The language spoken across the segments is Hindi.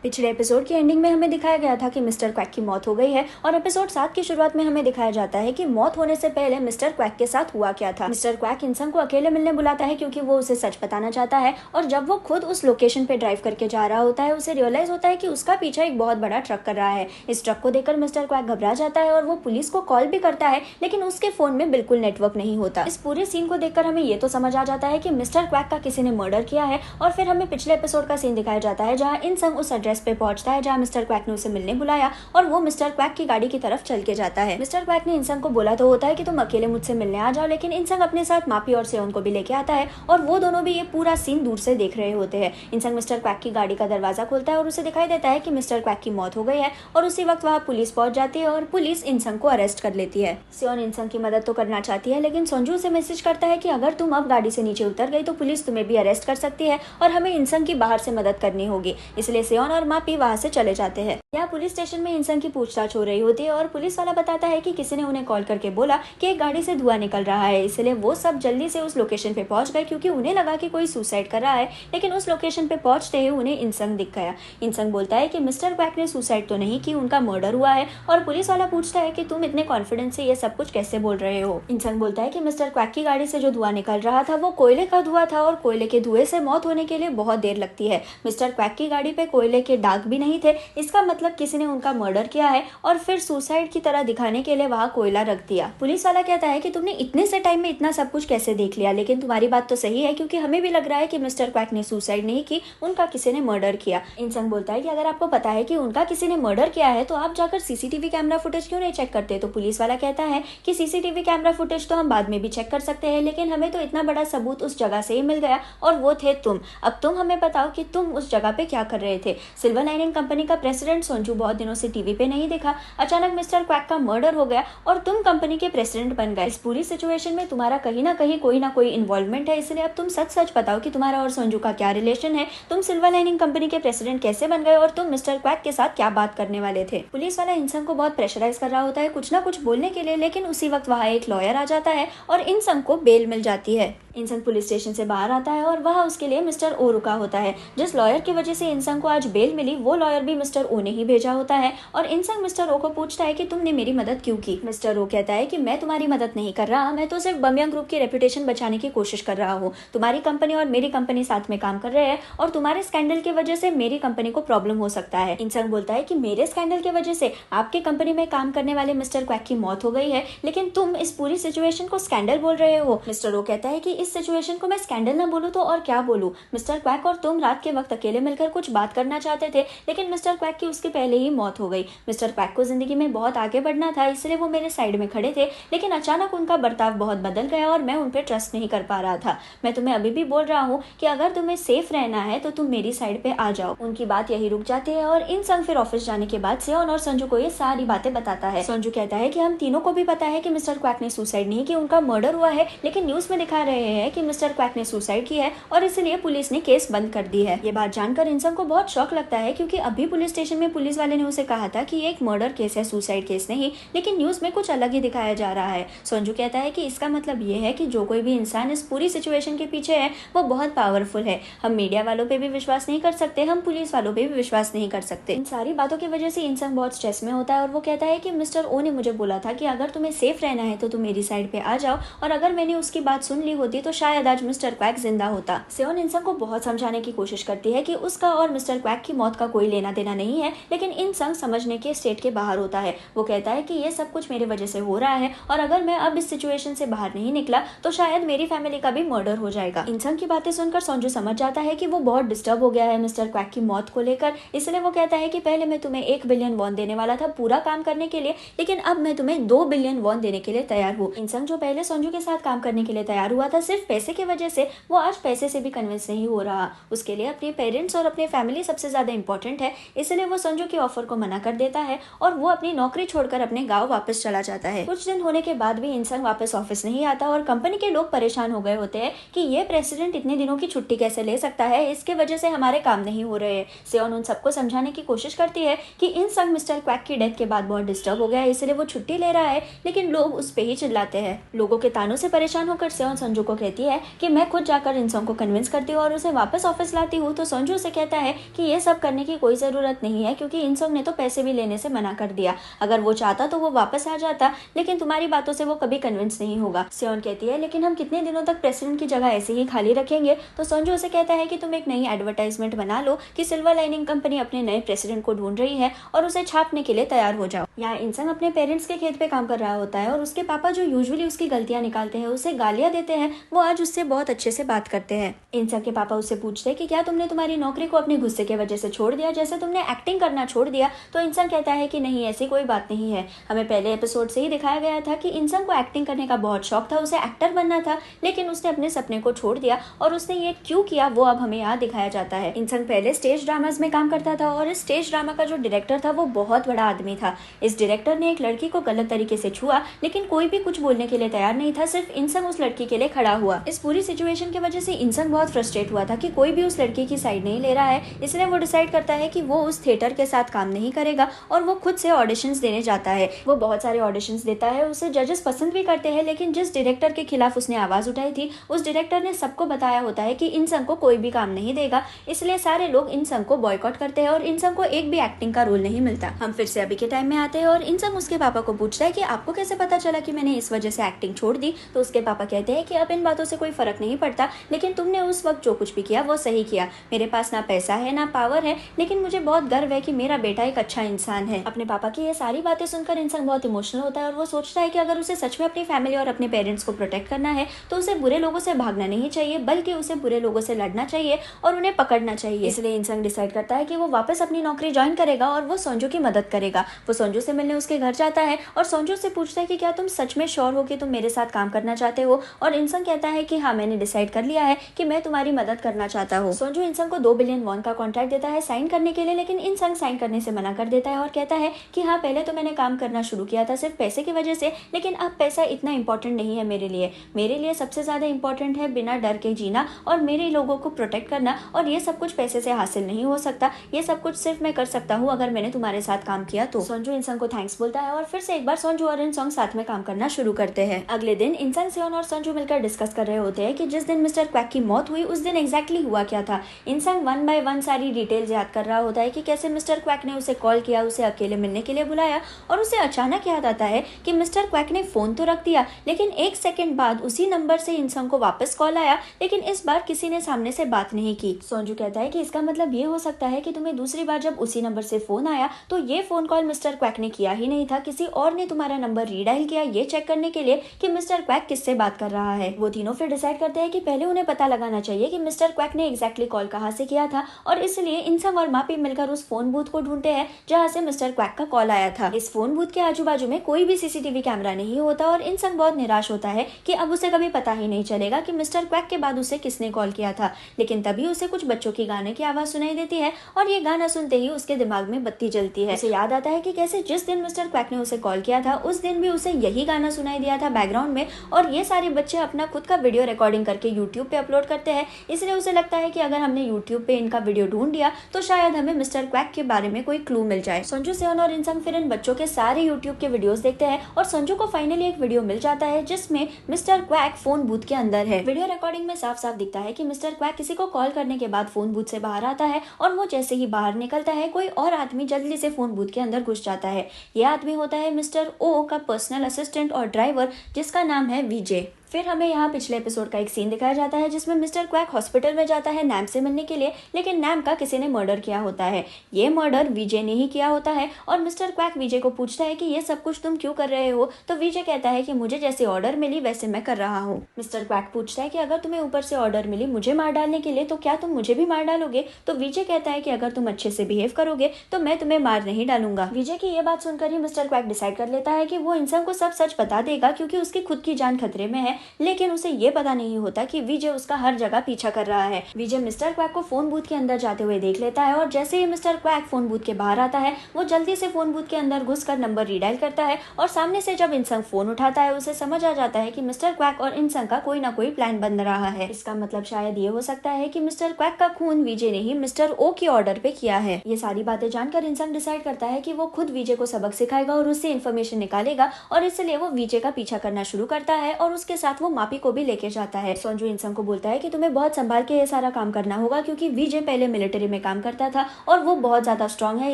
पिछले एपिसोड की एंडिंग में हमें दिखाया गया था कि मिस्टर क्वैक की मौत हो गई है और एपिसोड 7 की शुरुआत में हमें दिखाया जाता है कि मौत होने से पहले मिस्टर क्वैक के साथ हुआ क्या था। मिस्टर क्वैक इंसान को अकेले मिलने बुलाता है क्योंकि वो उसे सच बताना चाहता है और जब वो खुद उस लोकेशन पे ड्राइव करके जा रहा होता है उसे रियलाइज होता है कि उसका पीछा एक बहुत बड़ा ट्रक कर रहा है। इस ट्रक को देखकर मिस्टर क्वैक घबरा जाता है और वो पुलिस को कॉल भी करता है, लेकिन उसके फोन में बिल्कुल नेटवर्क नहीं होता। इस पूरे सीन को देखकर हमें ये तो समझ आ जाता है कि मिस्टर क्वैक का किसी ने मर्डर किया है और फिर हमें पिछले एपिसोड का सीन दिखाया जाता है जहाँ इंसान उस एड्रेस पे पहुंचता है मिस्टर क्वैक ने उसे मिलने बुलाया और वो मिस्टर क्वैक की गाड़ी की तरफ चल के जाता है। मिस्टर क्वैक ने इंसान को बोला तो होता है कि तुम अकेले मुझसे मिलने आ जाओ, लेकिन इंसान अपने साथ मापी और सेओन को भी लेके आता है और वो दोनों भी ये पूरा सीन दूर से देख रहे होते हैं। इंसान मिस्टर क्वैक की गाड़ी का दरवाजा खोलता है और उसे दिखाई देता है कि मिस्टर क्वैक की मौत हो गई है और उसी वक्त वहाँ पुलिस पहुंच जाती है और पुलिस इंसान को अरेस्ट कर लेती है। सेओन इंसान की मदद तो करना चाहती है, लेकिन सोंजू उसे मैसेज करता है कि अगर तुम अब गाड़ी से नीचे उतर गई तो पुलिस तुम्हें भी अरेस्ट कर सकती है और हमें इंसान की बाहर से मदद करनी होगी। इसलिए सेओन और मापी वहाँ से चले जाते हैं। यहाँ पुलिस स्टेशन में इंसान की पूछताछ हो रही होती है और पुलिस वाला बताता है कि किसी ने उन्हें कॉल करके बोला कि एक गाड़ी से धुआं निकल रहा है, इसलिए वो सब जल्दी से उस लोकेशन पे पहुंच गए क्योंकि उन्हें लगा कि कोई सुसाइड कर रहा है। लेकिन उस लोकेशन पे पहुंचते ही उन्हें इंसान दिख गया। इंसान बोलता है कि मिस्टर क्वैक ने सुसाइड तो नहीं की, उनका मर्डर हुआ है। और पुलिस वाला पूछता है कि तुम इतने कॉन्फिडेंस से ये सब कुछ कैसे बोल रहे हो। इंसान बोलता है कि मिस्टर क्वैक की गाड़ी से जो धुआं निकल रहा था वो कोयले का धुआं था और कोयले के धुएं से मौत होने के लिए बहुत देर लगती है। मिस्टर क्वैक की गाड़ी पे कोयले के दाग भी नहीं थे, इसका मतलब किसी ने उनका मर्डर किया है और फिर सुसाइड की तरह दिखाने के लिए वहाँ कोयला रख दिया। पुलिस वाला कहता है कि तुमने इतने से टाइम में इतना सब कुछ कैसे देख लिया, लेकिन तुम्हारी बात तो सही है क्योंकि हमें भी लग रहा है कि मिस्टर क्वैक ने सुसाइड नहीं की, उनका किसी ने मर्डर किया। इंसान बोलता है कि अगर आपको पता है कि उनका किसी ने मर्डर किया है तो आप जाकर सीसीटीवी कैमरा फुटेज क्यों नहीं चेक करते। तो पुलिस वाला कहता है कि सीसीटीवी कैमरा फुटेज तो हम बाद में भी चेक कर सकते हैं, लेकिन हमें तो इतना बड़ा सबूत उस जगह से ही मिल गया और वो थे तुम। अब तुम हमें बताओ कि तुम उस जगह पे क्या कर रहे थे। सिल्वर लाइनिंग कंपनी का प्रेसिडेंट सोंजू बहुत दिनों से टीवी पे नहीं दिखा, अचानक मिस्टर क्वैक का मर्डर हो गया और तुम कंपनी के प्रेसिडेंट बन गए। इस पूरी सिचुएशन में तुम्हारा कहीं ना कहीं कोई ना कोई इन्वॉल्वमेंट है, इसलिए अब तुम सच सच बताओ कि तुम्हारा और सोंजू का क्या रिलेशन है, तुम सिल्वर लाइनिंग कंपनी के प्रेसिडेंट कैसे बन गए और तुम मिस्टर क्वैक के साथ क्या बात करने वाले थे। पुलिस वाला इंसान को बहुत प्रेशराइज कर रहा होता है कुछ ना कुछ बोलने के लिए, लेकिन उसी वक्त वहाँ एक लॉयर आ जाता है और इंसान को बेल मिल जाती है। इंसान पुलिस स्टेशन से बाहर आता है और वहाँ उसके लिए मिस्टर ओ रुका होता है। जिस लॉयर की वजह से इंसान को आज बेल मिली वो लॉयर भी मिस्टर ओ ने ही भेजा होता है और इंसान मिस्टर ओ को पूछता है कि तुमने मेरी मदद क्यों की। मिस्टर ओ कहता है कि मैं तुम्हारी मदद नहीं कर रहा, मैं तो सिर्फ बमियांग ग्रुप की रेपुटेशन बचाने की कोशिश कर रहा हूँ। तुम्हारी कंपनी और मेरी कंपनी साथ में काम कर रहे हैं और तुम्हारे स्कैंडल की वजह से मेरी कंपनी को प्रॉब्लम हो सकता है। इंसान बोलता है कि मेरे स्कैंडल की वजह से आपके कंपनी में काम करने वाले मिस्टर क्वैक की मौत हो गई है, लेकिन तुम इस पूरी सिचुएशन को स्कैंडल बोल रहे हो। मिस्टर ओ कहता है कि इस सिचुएशन को मैं स्कैंडल ना बोलूं तो और क्या बोलूं। मिस्टर क्वैक और तुम रात के वक्त अकेले मिलकर कुछ बात करना चाहते थे, लेकिन मिस्टर क्वैक की उसके पहले ही मौत हो गई। मिस्टर क्वैक को जिंदगी में बहुत आगे बढ़ना था, इसलिए वो मेरे साइड में खड़े थे, लेकिन अचानक उनका बर्ताव बहुत बदल गया और मैं उन पर ट्रस्ट नहीं कर पा रहा था। मैं तुम्हें अभी भी बोल रहा हूँ कि अगर तुम्हें सेफ रहना है तो तुम मेरी साइड पे आ जाओ। उनकी बात यही रुक जाती है और इन संग फिर ऑफिस जाने के बाद सेओन और संजू को ये सारी बातें बताता है। संजू कहता है कि हम तीनों को भी पता है कि मिस्टर क्वैक ने सुसाइड नहीं की, उनका मर्डर हुआ है, लेकिन न्यूज में दिखा रहे हैं कि मिस्टर क्वैक ने सुसाइड की है और इसलिए पुलिस ने केस बंद कर दी है। ये बात जानकर इंसान को बहुत शौक लगता है क्योंकि अभी पुलिस स्टेशन में पुलिस वाले ने उसे कहा था कि ये एक मर्डर केस है, सुसाइड केस नहीं, लेकिन न्यूज में कुछ अलग ही दिखाया जा रहा है। संजू कहता है कि इसका मतलब ये है कि जो कोई भी इंसान इस पूरी सिचुएशन के पीछे है वो बहुत पावरफुल है। हम मीडिया वालों पे भी विश्वास नहीं कर सकते, हम पुलिस वालों पे भी विश्वास नहीं कर सकते। इन सारी बातों की वजह से इंसान बहुत स्ट्रेस में होता है और वो कहता है कि मिस्टर ओ ने मुझे बोला था कि अगर तुम्हें सेफ रहना है तो तुम मेरी साइड पे आ जाओ, और अगर मैंने उसकी बात सुन ली होती तो शायद आज मिस्टर क्वैक जिंदा होता। सेओन इंसान को बहुत समझाने की कोशिश करती है कि उसका और मिस्टर क्वैक की मौत का कोई लेना देना नहीं है, लेकिन इंसान समझने के स्टेट के बाहर होता है। वो कहता है कि ये सब कुछ मेरी वजह से हो रहा है और अगर मैं अब इस सिचुएशन से बाहर नहीं निकला तो शायद मेरी फैमिली का भी मर्डर हो जाएगा। इंसान की बातें सुनकर संजू समझ जाता है कि वो बहुत डिस्टर्ब हो गया है मिस्टर क्वैक की मौत को लेकर, इसलिए वो कहता है कि पहले मैं तुम्हें 1 बिलियन वॉन देने वाला था पूरा काम करने के लिए, लेकिन अब मैं तुम्हें 2 बिलियन वॉन देने के लिए तैयार हूँ। इंसान जो पहले संजू के साथ काम करने के लिए तैयार हुआ था सिर्फ पैसे की वजह से, वो आज पैसे से भी कन्विंस नहीं हो रहा। उसके लिए अपने पेरेंट्स और अपने फैमिली सबसे ज्यादा इंपॉर्टेंट है, इसलिए वो संजू के ऑफर को मना कर देता है और वो अपनी नौकरी छोड़कर अपने गाँव वापस चला जाता है। कुछ दिन होने के बाद भी इंसान वापस ऑफिस नहीं आता और कंपनी के लोग परेशान हो गए होते हैं कि ये प्रेसिडेंट इतने दिनों की छुट्टी कैसे ले सकता है, इसके वजह से हमारे काम नहीं हो रहे हैं। सेओन उन सबको समझाने की कोशिश करती है कि इंसान मिस्टर क्वैक की डेथ के बाद बहुत डिस्टर्ब हो गया है, इसलिए वो छुट्टी ले रहा है, लेकिन लोग उस पे ही चिल्लाते हैं। लोगों के तानों से परेशान होकर सेओन संजू को कहती है कि मैं खुद जाकर इंसंग को कन्विंस करती हूँ और उसे वापस ऑफिस लाती हूँ, तो संजू उसे कहता है कि ये सब करने की कोई जरूरत नहीं है क्योंकि इंसंग ने तो पैसे भी लेने से मना कर दिया। अगर वो चाहता तो वो वापस आ जाता, लेकिन तुम्हारी बातों से वो कभी कन्विंस नहीं होगा। सियोन कहती है लेकिन हम कितने दिनों तक प्रेसिडेंट की जगह ऐसे ही खाली रखेंगे? तो संजू उसे कहता है कि तुम एक नई एडवर्टाइजमेंट बना लो कि सिल्वर लाइनिंग कंपनी अपने नए प्रेसिडेंट को ढूंढ रही है और उसे छापने के लिए तैयार हो जाओ। यहाँ इंसंग अपने पेरेंट्स के खेत पे काम कर रहा होता है और उसके पापा जो यूजुअली उसकी गलतियां निकालते हैं, उसे गालियां देते हैं, वो आज उससे बहुत अच्छे से बात करते हैं। इंसंग के पापा उससे पूछते हैं कि क्या तुमने तुम्हारी नौकरी को अपने गुस्से की वजह से छोड़ दिया, जैसे तुमने एक्टिंग करना छोड़ दिया? तो इंसंग कहता है कि नहीं, ऐसी कोई बात नहीं है। हमें पहले एपिसोड से ही दिखाया गया था कि इंसंग को एक्टिंग करने का बहुत शौक था, उसे एक्टर बनना था, लेकिन उसने अपने सपने को छोड़ दिया और उसने ये क्यों किया वो अब हमें यहाँ दिखाया जाता है। इंसंग पहले स्टेज ड्रामाज में काम करता था और इस स्टेज ड्रामा का जो डायरेक्टर था वो बहुत बड़ा आदमी था। इस डायरेक्टर ने एक लड़की को गलत तरीके से छुआ, लेकिन कोई भी कुछ बोलने के लिए तैयार नहीं था, सिर्फ इंसंग उस लड़की के लिए खड़ा हुआ। इस पूरी सिचुएशन की वजह से इंसंग बहुत फ्रस्ट्रेट हुआ था कि कोई भी उस लड़की की साइड नहीं ले रहा है, इसलिए वो डिसाइड करता है कि वो उस थिएटर के साथ काम नहीं करेगा और वो खुद से ऑडिशंस देने जाता है। वो बहुत सारे ऑडिशंस देता है, उसे जजेस पसंद भी करते हैं, लेकिन जिस डायरेक्टर के खिलाफ उसने आवाज उठाई थी उस डायरेक्टर ने सबको बताया होता है कि इंसंग को कोई भी काम नहीं देगा, इसलिए सारे लोग इंसंग को बॉयकॉट करते हैं और इंसंग को एक भी एक्टिंग का रोल नहीं मिलता। हम फिर से अभी के टाइम में आते हैं और इंसंग उसके पापा को पूछता है कि आपको कैसे पता चला कि मैंने इस वजह से एक्टिंग छोड़ दी? तो उसके पापा कहते हैं कि अब इन बातों से कोई फर्क नहीं पड़ता, लेकिन तुमने उस वक्त जो कुछ भी किया वो सही किया। मेरे पास ना पैसा है ना पावर है, लेकिन मुझे बहुत गर्व है कि मेरा बेटा एक अच्छा इंसान है। अपने पापा की ये सारी बातें सुनकर इंसान बहुत इमोशनल होता है और वो सोचता है कि अगर उसे सच में अपनी फैमिली और अपने पेरेंट्स को प्रोटेक्ट करना है तो उसे बुरे लोगों से भागना नहीं चाहिए, बल्कि उसे बुरे लोगों से लड़ना चाहिए और उन्हें पकड़ना चाहिए। इसलिए इंसान डिसाइड करता है कि वो वापस अपनी नौकरी ज्वाइन करेगा और वो संजू की मदद करेगा। वो संजू से मिलने उसके घर जाता है और संजू से पूछता है कि क्या तुम सच में श्योर हो कि तुम मेरे साथ काम करना चाहते हो? और इंसान कहता है कि हाँ, मैंने डिसाइड कर लिया है कि मैं तुम्हारी मदद करना चाहता हूँ। संजू इंसान को 2 बिलियन वॉन का कॉन्ट्रैक्ट देता है साइन करने के लिए, लेकिन इंसान साइन करने से मना कर देता है और कहता है कि हाँ, पहले तो मैंने काम करना शुरू किया था सिर्फ पैसे की वजह से, लेकिन अब पैसा इतना इंपॉर्टेंट नहीं है मेरे लिए सबसे ज्यादा इंपॉर्टेंट है बिना डर के जीना और मेरे लोगों को प्रोटेक्ट करना, और ये सब कुछ पैसे से हासिल नहीं हो सकता। ये सब कुछ सिर्फ मैं कर सकता हूँ अगर मैंने तुम्हारे साथ काम किया तो। संजू इंसान को थैंक्स बोलता है और फिर से एक बार संजू और इंसान साथ में काम करना शुरू करते हैं। अगले दिन इंसान, सियोन और संजू मिलकर डिस्कस कर रहे होते हैं कि जिस दिन मिस्टर क्वैक की मौत हुई उस दिन एग्जैक्टली हुआ क्या था। इंसान 1 बाय 1 सारी डिटेल्स याद कर रहा होता है कि कैसे मिस्टर क्वैक ने उसे कॉल किया, उसे अकेले मिलने के लिए बुलाया और उसे अचानक याद आता है कि मिस्टर क्वैक ने फोन तो रख दिया, लेकिन 1 सेकंड बाद उसी नंबर से इंसान को वापस कॉल आया, लेकिन इस बार किसी ने सामने से बात नहीं की। संजू कहता है कि इसका मतलब ये हो सकता है कि तुम्हें दूसरी बार जब उसी नंबर से फोन आया तो ये फोन कॉल मिस्टर क्वैक ने किया ही नहीं था, किसी और ने तुम्हारा नंबर रीडायल किया ये चेक करने के लिए कि मिस्टर क्वैक किससे बात कर रहा है। वो तीनों फिर डिसाइड करते हैं कि पहले उन्हें पता लगाना चाहिए कि मिस्टर क्वैक ने एग्जैक्टली कॉल कहाँ से किया था, और इसलिए इंसान और मापी मिलकर उस फोन बूथ को ढूंढते हैं जहाँ से मिस्टर क्वैक का कॉल आया था। इस फोन बूथ के आजू बाजू में कोई भी सीसीटीवी कैमरा नहीं होता और इंसान बहुत निराश होता है कि अब उसे कभी पता ही नहीं चलेगा कि मिस्टर क्वैक के बाद उसे किसने कॉल किया था। लेकिन तभी उसे कुछ बच्चों की गाने की आवाज सुनाई देती है और ये गाना सुनते ही उसके दिमाग में बत्ती जलती है। उसे याद आता है कि कैसे जिस दिन मिस्टर क्वैक ने उसे कॉल किया था उस दिन भी उसे यही गाना सुनाई दिया था बैकग्राउंड में, और ये सारे बच्चे अपना खुद का वीडियो रिकॉर्डिंग करके यूट्यूब पे अपलोड करते हैं। इसलिए उसे लगता है कि अगर हमने यूट्यूब पे इनका वीडियो ढूंढ लिया तो शायद हमें मिस्टर क्वैक के बारे में कोई क्लू मिल जाए। संजू, सियोन और इंसान फिर इन बच्चों के सारे यूट्यूब के वीडियोस देखते हैं और संजू को फाइनली एक वीडियो मिल जाता है जिसमें मिस्टर क्वैक फोन बूथ के अंदर है। वीडियो रिकॉर्डिंग में साफ साफ दिखता है कि मिस्टर क्वैक किसी को कॉल करने के बाद फोन बूथ से बाहर आता है और वो जैसे ही बाहर निकलता है कोई और आदमी जल्दी से फोन बूथ के अंदर घुस जाता है। ये आदमी होता है मिस्टर ओ का पर्सनल असिस्टेंट और ड्राइवर, जिसका नाम है विजय। फिर हमें यहाँ पिछले एपिसोड का एक सीन दिखाया जाता है जिसमें मिस्टर क्वैक हॉस्पिटल में जाता है नैम से मिलने के लिए, लेकिन नैम का किसी ने मर्डर किया होता है। ये मर्डर विजय ने ही किया होता है और मिस्टर क्वैक विजय को पूछता है कि ये सब कुछ तुम क्यों कर रहे हो, तो विजय कहता है कि मुझे जैसे ऑर्डर मिली वैसे मैं कर रहा हूँ। मिस्टर क्वैक पूछता है कि अगर तुम्हें ऊपर से ऑर्डर मिली मुझे मार डालने के लिए तो क्या तुम मुझे भी मार डालोगे, तो विजय कहता है कि अगर तुम अच्छे से बिहेव करोगे तो मैं तुम्हें मार नहीं डालूंगा। विजय की ये बात सुनकर ही मिस्टर क्वैक डिसाइड कर लेता है कि वो इंसान को सब सच बता देगा क्योंकि उसकी खुद की जान खतरे में है, लेकिन उसे ये पता नहीं होता कि विजय उसका हर जगह पीछा कर रहा है। विजय मिस्टर क्वैक को फोन बूथ के अंदर जाते हुए देख लेता है और जैसे ही मिस्टर क्वैक फोन बूथ के बाहर आता है वो जल्दी से फोन बूथ के अंदर घुसकर नंबर रीडायल करता है और सामने से जब इंसान फोन उठाता है उसे समझ आ जाता है कि मिस्टर क्वैक और इंसान का कोई ना कोई प्लान बन रहा है। इसका मतलब शायद ये हो सकता है कि मिस्टर क्वैक का खून विजय ने ही मिस्टर ओ के ऑर्डर पे किया है। ये सारी बातें जानकर इंसान डिसाइड करता है कि वो खुद विजय को सबक सिखाएगा और उससे इन्फॉर्मेशन निकालेगा, और इसलिए वो विजय का पीछा करना शुरू करता है और उसके साथ साथ वो मापी को भी लेके जाता है। सोनजू इंसंग को बोलता है कि तुम्हें बहुत संभाल के ये सारा काम करना होगा, क्योंकि विजय पहले मिलिट्री में काम करता था और वो बहुत ज्यादा स्ट्रांग है,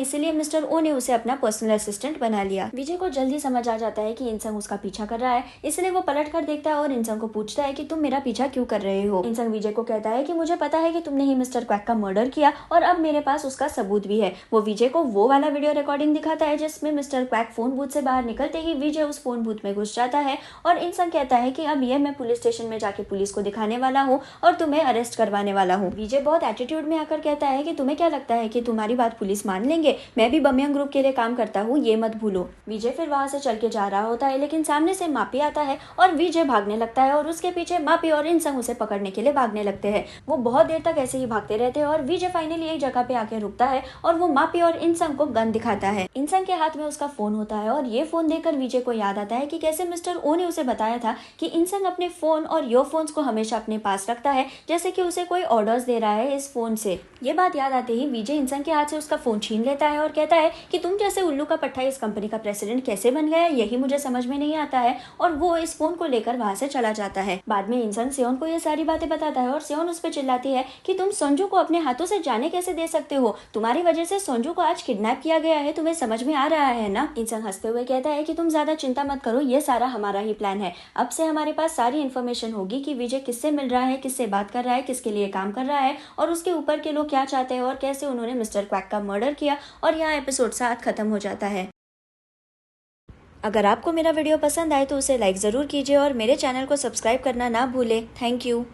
इसीलिए मिस्टर ओ ने उसे अपना पर्सनल असिस्टेंट बना लिया। विजय को जल्दी समझ आ जाता है कि इंसंग उसका पीछा कर रहा है, इसलिए वो पलट कर देखता है और इंसंग को पूछता है कि तुम मेरा पीछा क्यों कर रहे हो। इंसंग विजय को कहता है कि मुझे पता है कि तुमने ही मिस्टर क्वैक का मर्डर किया और अब मेरे पास उसका सबूत भी है। वो विजय को वो वाला वीडियो रिकॉर्डिंग दिखाता है जिसमें मिस्टर क्वैक फोन बूथ से बाहर निकलते ही विजय उस फोन बूथ में घुस जाता है और इंसंग कहता है कि अब ये मैं पुलिस स्टेशन में जाके पुलिस को दिखाने वाला हूँ और तुम्हें अरेस्ट करवाने वाला हूँ। विजय बहुत एटीट्यूड में आकर कहता है कि तुम्हें क्या लगता है कि तुम्हारी बात पुलिस मान लेंगे? मैं भी बमयंग ग्रुप के लिए काम करता हूँ, ये मत भूलो। विजय फिर वहां से चल के जा रहा होता है, लेकिन सामने से मापी आता है और विजय भागने लगता है और उसके पीछे मापी और इंसंग उसे पकड़ने के लिए भागने लगते हैं। वो बहुत देर तक ऐसे ही भागते रहते हैं और विजय फाइनली एक जगह पे आके रुकता है और वो मापी और इंसंग को गन दिखाता है। इंसंग के हाथ में उसका फोन होता है और ये फोन देखकर विजय को याद आता है कि कैसे मिस्टर ओ ने उसे बताया था कि इंसंग अपने फोन और ईयरफोन्स को हमेशा अपने पास रखता है, जैसे कि उसे कोई ऑर्डर्स दे रहा है इस फोन से। ये बात याद आते ही विजय इंसंग के हाथ से उसका फोन छीन लेता है और कहता है कि तुम जैसे उल्लू का पट्टा इस कंपनी का प्रेसिडेंट कैसे बन गया, यही मुझे समझ में नहीं आता है। और वो इस फोन को लेकर वहां से चला जाता है। बाद में इंसंग सेओन को ये सारी बातें बताता है और सेओन उस पर चिल्लाती है कि तुम सोनजू को अपने हाथों से जाने कैसे दे सकते हो? तुम्हारी वजह से सोनजू को आज किडनैप किया गया है, तुम्हें समझ में आ रहा है ना? इंसंग हंसते हुए कहता है कि तुम ज्यादा चिंता मत करो, ये सारा हमारा ही प्लान है। अब से हमारे पास सारी इन्फॉर्मेशन होगी कि विजय किससे मिल रहा है, किससे बात कर रहा है, किसके लिए काम कर रहा है और उसके ऊपर के लोग क्या चाहते हैं और कैसे उन्होंने मिस्टर क्वैक का मर्डर किया। और यहाँ एपिसोड 7 खत्म हो जाता है। अगर आपको मेरा वीडियो पसंद आए तो उसे लाइक ज़रूर कीजिए और मेरे चैनल को सब्सक्राइब करना ना भूलें। Thank you.